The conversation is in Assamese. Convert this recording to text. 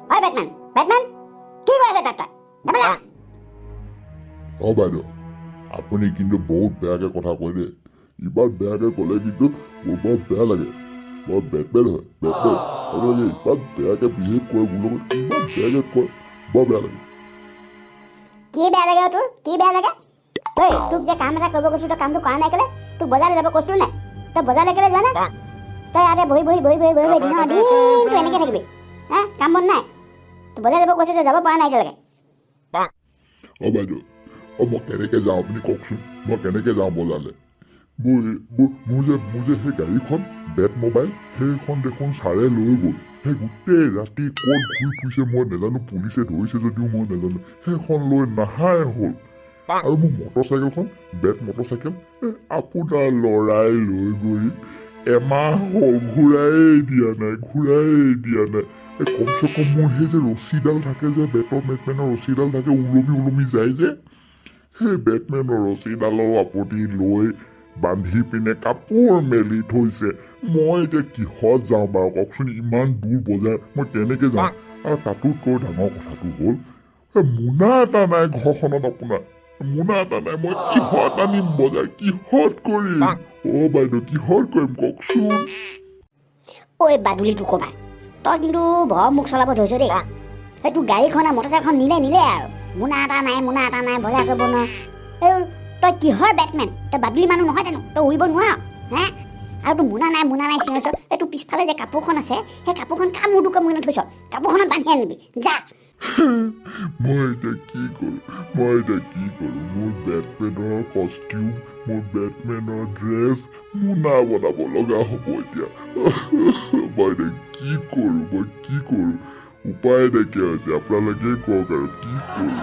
হয় বেটমেন বেটমেন কি কৰে তাত এবাৰ বাইদেউ আপুনি কিন্তু বহুত বেয়াকে কথা কয় দেই ইমান বেয়াকে ক'লে কিন্তু মোৰ বৰ বেয়া লাগে মই বেটমেন হয় বেটমেন আপোনালোকে ইমান বেয়াকে বিহেভ কৰে মোৰ লগত ইমান বেয়াকে কয় বৰ বেয়া লাগে কি বেয়া লাগে তোৰ কি বেয়া লাগে ঐ তোক যে কাম এটা কৰিব কৈছোঁ তই কামটো কৰা নাই কেলে তোক বজাৰলৈ যাব কৈছিলোঁ নাই তই বজাৰলৈ কেলে যোৱা নাই তই ইয়াতে বহি দিনৰ দিনটো এনেকৈ থাকিবি হা কাম বন নাই তই বজাৰ যাব কৈছোঁ তই যাব পৰা নাই একেলগে বাইদেউ মই কেনেকৈ যাওঁ আপুনি কওকচোন মই কেনেকৈ যাওঁ বজাৰলৈ মোৰ যে সেই গাড়ীখন বেট মোবাইল সেইখন দেখোন ছাৰে লৈ গ'ল সেই গোটেই ৰাতি ক'ত ঘূৰি ফুৰিছে মই নাজানো পুলিচে ধৰিছে যদিও মই নাজানো সেইখন লৈ নাহাই হ'ল আৰু মোৰ মটৰচাইকেলখন বেট মটৰচাইকেল আপোনাৰ ল'ৰাই লৈ গৈ এমাহ হ'ল ঘূৰাই দিয়া নাই কমচে কম মোৰ সেই যে ৰছীডাল থাকে যে বেটমেনৰ ৰছীডাল থাকে ওলমি যায় যে সেই বেটমেনৰ ৰছীডালৰ আপুনি লৈ বান্ধি পিনে কাপোৰ মেলি থৈছে মই এতিয়া কিহত যাওঁ বাৰু কওকচোন ইমান দূৰ বজাৰ মই কেনেকৈ যাওঁ আৰু তাতোতকৈ ডাঙৰ কথাটো হ'ল মোনা এটা নাই ঘৰখনত আপোনাৰ মোনা এটা নাই মই কিহত আনিম বজাৰ কিহত কৰিম বাইদেউ কিহত কৰিম কওকচোন ঐ বাদুলিটো ক'বা তই কিন্তু বৰ মুখ চলাব ধৰিছ দেই সেইটো গাড়ীখন আৰু মটৰচাইকেলখন নিলে আৰু মোনা এটা নাই বজাৰ কৰিব নোৱাৰ তই কিহৰ বেটমেন তই বাদুলি মানুহ নহয় জানো তই উৰিব নোৱাৰ হে আৰু তোৰ মোনা নাই চিঞৰিছ এই তোৰ পিছফালে যে কাপোৰখন আছে সেই কাপোৰখন কাৰ মূৰটোকে মই থৈছ কাপোৰখনত বান্ধি আনিবি যা মই এতিয়া কি কৰোঁ মোৰ বেটমেনৰ কষ্টিউম মোৰ বেটমেনৰ ড্ৰেছ মোনা বনাব লগা হ'ব এতিয়া মই এতিয়া কি কৰোঁ উপায় নাইকিয়া হৈছে আপোনালোকে কওক আৰু কি কৰোঁ